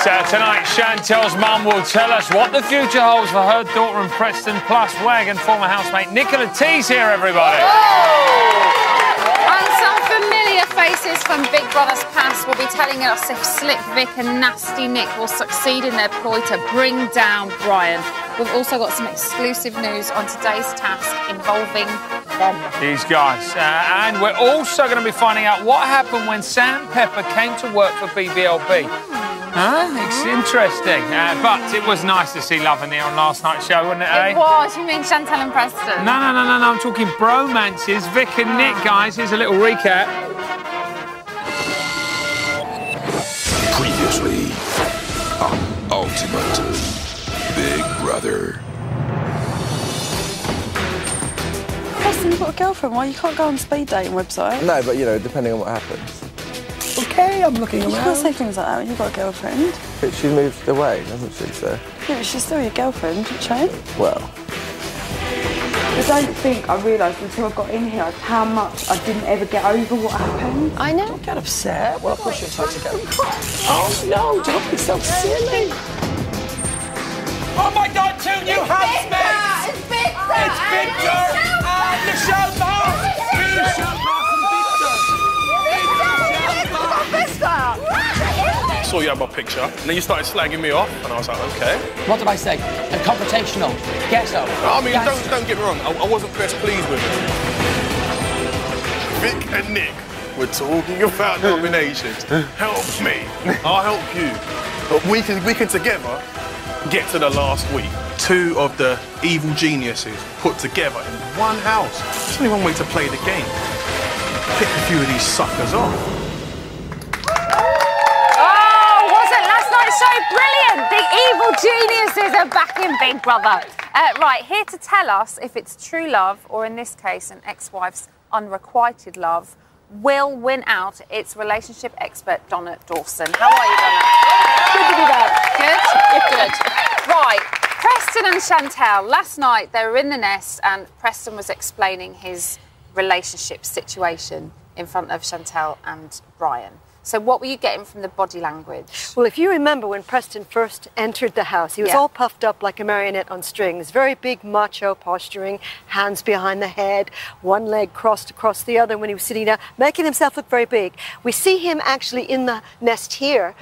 Tonight, Chantel's mum will tell us what the future holds for her daughter and Preston, plus Wag and former housemate Nicola T's here, everybody. And some familiar faces from Big Brother's past will be telling us if Slick Vic and Nasty Nick will succeed in their ploy to bring down Brian. We've also got some exclusive news on today's task involving them. These guys. And we're also going to be finding out what happened when Sam Pepper came to work for BBLB. Huh? It's interesting. But it was nice to see Love in the Air on last night's show, wasn't it, eh? It was. You mean Chantel and Preston? No. I'm talking bromances. Vic and Nick, guys. Here's a little recap. Previously on Ultimate Big Brother. Preston, you've got a girlfriend. Why you can't go on speed dating website? No, but, you know, depending on what happens. OK, I'm looking around. You can't say things like that when you've got a girlfriend. But she moved away, hasn't she, so... Yeah, but she's still your girlfriend, Shane. Well... I don't think I realised until I got in here how much I didn't ever get over what happened. I know. Don't get upset. Well, of course you're trying to go. Oh, no, don't be so silly. Oh, my God, 2 new housemates! It's Victor! It's Victor and Michelle Barr! I saw you had my picture, and then you started slagging me off, and I was like, okay. What did I say? A confrontational, ghetto. I mean, don't get me wrong, I wasn't best pleased with it. Vic and Nick were talking about nominations. Help me, I'll help you. But we can together get to the last week. 2 of the evil geniuses put together in one house. There's only one way to play the game. Pick a few of these suckers off. So brilliant! The evil geniuses are back in Big Brother. Right, here to tell us if it's true love, or in this case, an ex-wife's unrequited love, will win out. It's relationship expert Donna Dawson. How are you, Donna? Good to be back. Good? Right, Preston and Chantel. Last night, they were in the nest, and Preston was explaining his relationship situation in front of Chantel and Brian. So what were you getting from the body language? Well, if you remember when Preston first entered the house, he was all puffed up like a marionette on strings. Very big macho posturing, hands behind the head, one leg crossed across the other when he was sitting down, making himself look very big. We see him actually in the nest here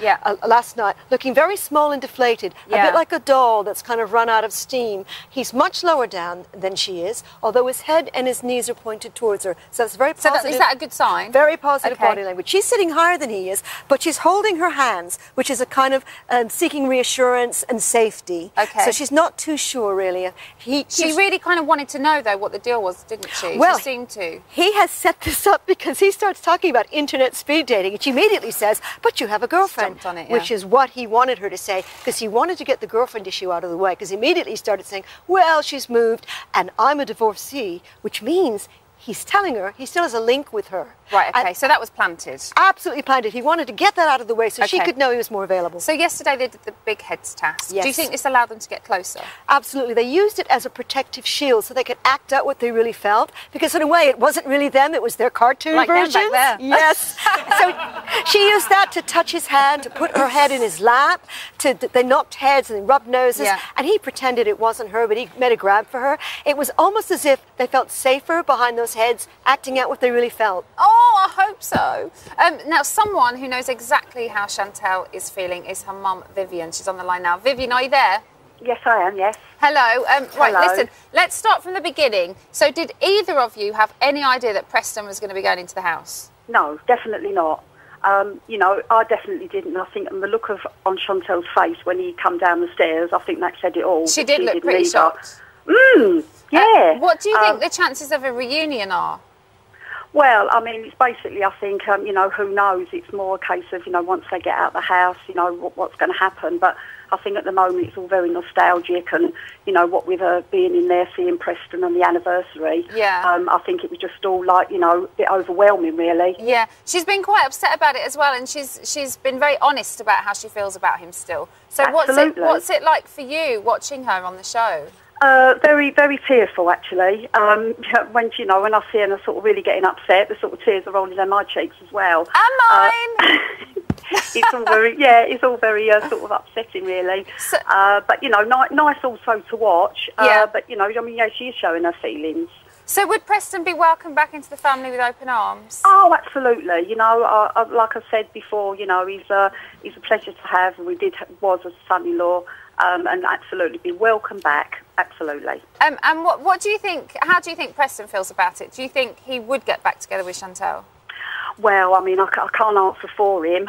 last night, looking very small and deflated, a bit like a doll that's kind of run out of steam. He's much lower down than she is, although his head and his knees are pointed towards her. So it's very positive. So is that a good sign? Very positive body language. She's sitting higher than he is, but she's holding her hands, which is a kind of seeking reassurance and safety. Okay. So she's not too sure, really. She really kind of wanted to know, though, what the deal was, didn't she? Well, she seemed to. He has set this up because he starts talking about internet speed dating, and she immediately says, but you have a girlfriend, jumped on it, which is what he wanted her to say, because he wanted to get the girlfriend issue out of the way, because he immediately started saying, well, she's moved, and I'm a divorcee, which means he's telling her he still has a link with her. Right, OK, so that was planted. Absolutely planted. He wanted to get that out of the way so she could know he was more available. So yesterday they did the big heads task. Yes. Do you think this allowed them to get closer? Absolutely. They used it as a protective shield so they could act out what they really felt, because in a way it wasn't really them, it was their cartoon versions. Them back there. Yes. So she used that to touch his hand, to put her head in his lap, they knocked heads and they rubbed noses, and he pretended it wasn't her, but he made a grab for her. It was almost as if they felt safer behind those heads, acting out what they really felt. Oh, I hope so. Now, someone who knows exactly how Chantel is feeling is her mum, Vivian. She's on the line now. Vivian, are you there? Yes, I am, yes. Hello. Right, Hello. listen, let's start from the beginning. So did either of you have any idea that Preston was going to be going into the house? No, definitely not. You know, I definitely didn't. I think the look on Chantel's face when he come down the stairs, I think that said it all. She did look pretty shocked. Yeah. What do you think the chances of a reunion are? Well, I mean, it's basically, I think, you know, who knows? It's more a case of, you know, once they get out of the house, you know, what's going to happen. But I think at the moment it's all very nostalgic and, you know, what with her being in there, seeing Preston on the anniversary. Yeah. I think it was just all like, you know, a bit overwhelming, really. Yeah. She's been quite upset about it as well, and she's been very honest about how she feels about him still. So what's it like for you watching her on the show? Very, very tearful, actually. When I see her sort of really getting upset, the sort of tears are rolling down my cheeks as well. And mine! it's all very sort of upsetting, really. So, but, you know, nice also to watch. Yeah. But, you know, I mean, yeah, she is showing her feelings. So would Preston be welcomed back into the family with open arms? Oh, absolutely. You know, like I said before, you know, he's a pleasure to have. Was a son-in-law, and absolutely be welcome back. Absolutely. And what do you think? How do you think Preston feels about it? Do you think he would get back together with Chantal? Well, I mean, I can't answer for him.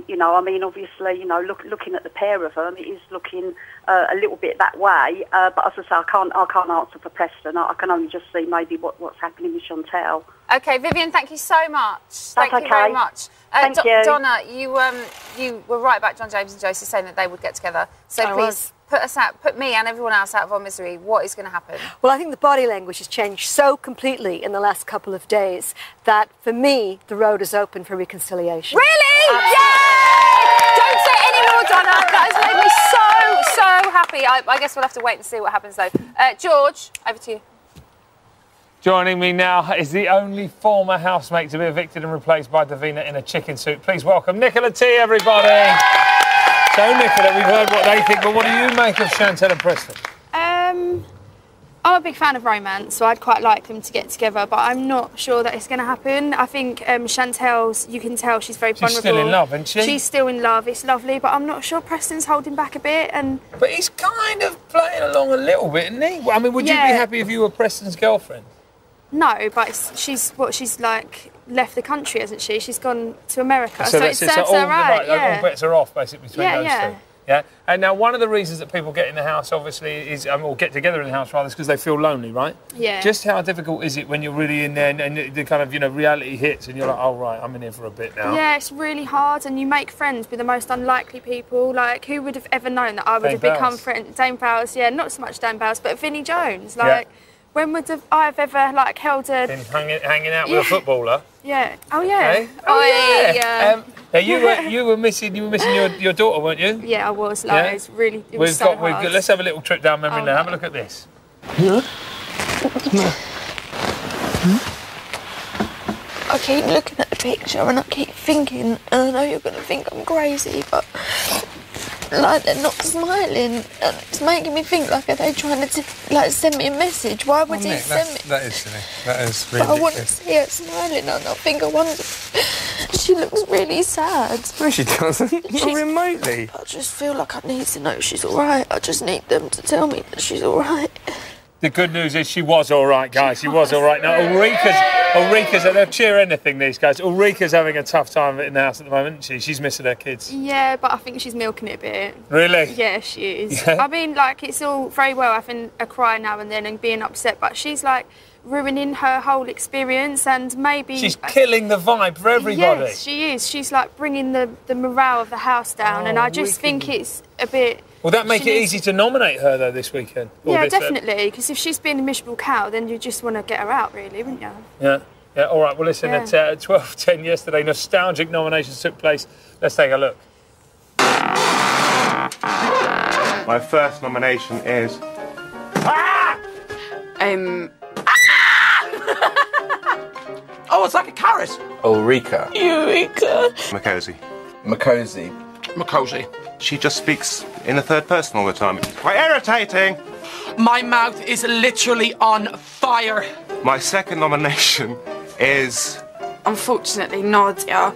You know, I mean, obviously, you know, looking at the pair of them, it is looking a little bit that way. But as I say, I can't answer for Preston. I can only just see maybe what's happening with Chantal. Okay, Vivian, thank you so much. Thank you very much. Thank you. Donna, you were right about John James and Josie saying that they would get together. So please put me and everyone else out of our misery. What is going to happen? Well, I think the body language has changed so completely in the last couple of days that, for me, the road is open for reconciliation. Really? Yay! Don't say any more, Donna. That has made me so happy. I guess we'll have to wait and see what happens, though. George, over to you. Joining me now is the only former housemate to be evicted and replaced by Davina in a chicken suit. Please welcome Nicola T, everybody. So, Nicola, we've heard what they think, but what do you make of Chantal and Preston? I'm a big fan of romance, so I'd quite like them to get together, but I'm not sure that it's going to happen. I think Chantal's, you can tell she's very vulnerable. She's still in love, isn't she? She's still in love, it's lovely, but I'm not sure Preston's holding back a bit. But he's kind of playing along a little bit, isn't he? I mean, would you be happy if you were Preston's girlfriend? No, but she's like left the country, hasn't she? She's gone to America, so it serves her right. All bets are off, basically, between those two. Yeah. And now one of the reasons that people get in the house, obviously, is or get together in the house rather, is because they feel lonely, right? Yeah. Just how difficult is it when you're really in there and the kind of, you know, reality hits and you're like, oh right, I'm in here for a bit now. Yeah, it's really hard, and you make friends with the most unlikely people. Like, who would have ever known that I would have become friends? Dame Bowles, not so much Dame Bowles, but Vinnie Jones, like. Yeah. When would I have ever like held a? Been hanging out with a footballer. Yeah. Oh yeah. Hey? Oh yeah. You were missing your daughter, weren't you? Yeah, I was. Like, it's really. It was so hard. Let's have a little trip down memory lane. Have a look at this. I keep looking at the picture and I keep thinking, and I know you're going to think I'm crazy, but like they're not smiling, and it's making me think, like, are they trying to like send me a message? Why would he send me? That is silly. That is really. But I want to see her smiling, and I think I wonder. She looks really sad. No, she doesn't. Not remotely. I just feel like I need to know she's all right. I just need them to tell me that she's all right. The good news is she was all right, guys. She was all right. Now, Ulrika's, they'll cheer anything, these guys. Ulrika's having a tough time in the house at the moment, isn't she? She's missing her kids. Yeah, but I think she's milking it a bit. Really? Yeah, she is. Yeah. I mean, like, it's all very well having a cry now and then and being upset, but she's, like, ruining her whole experience, and maybe... She's killing the vibe for everybody. Yes, she is. She's, like, bringing the morale of the house down, and I just think it's a bit... Will that make it easy to nominate her, though, this weekend? Yeah, definitely, because if she's being a miserable cow, then you just want to get her out, really, wouldn't you? Yeah. Yeah, all right, well, listen, at 12:10 yesterday, nostalgic nominations took place. Let's take a look. My first nomination is... Oh, it's like a carrot. Ulrika. Eureka. Makosi. She just speaks in the third person all the time. It's quite irritating. My mouth is literally on fire. My second nomination is... Unfortunately, Nadia.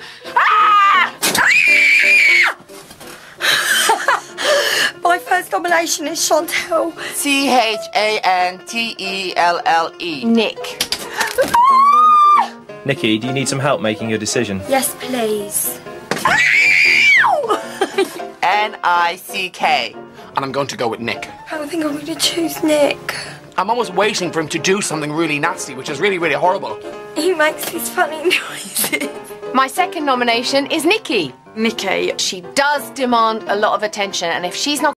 My first nomination is Chantal. Chantelle. Nick. Nikki, do you need some help making your decision? Yes, please. Nick. And I'm going to go with Nick. I think I'm going to choose Nick. I'm almost waiting for him to do something really nasty, which is really, really horrible. He makes these funny noises. My second nomination is Nikki. Nikki. She does demand a lot of attention, and if she's not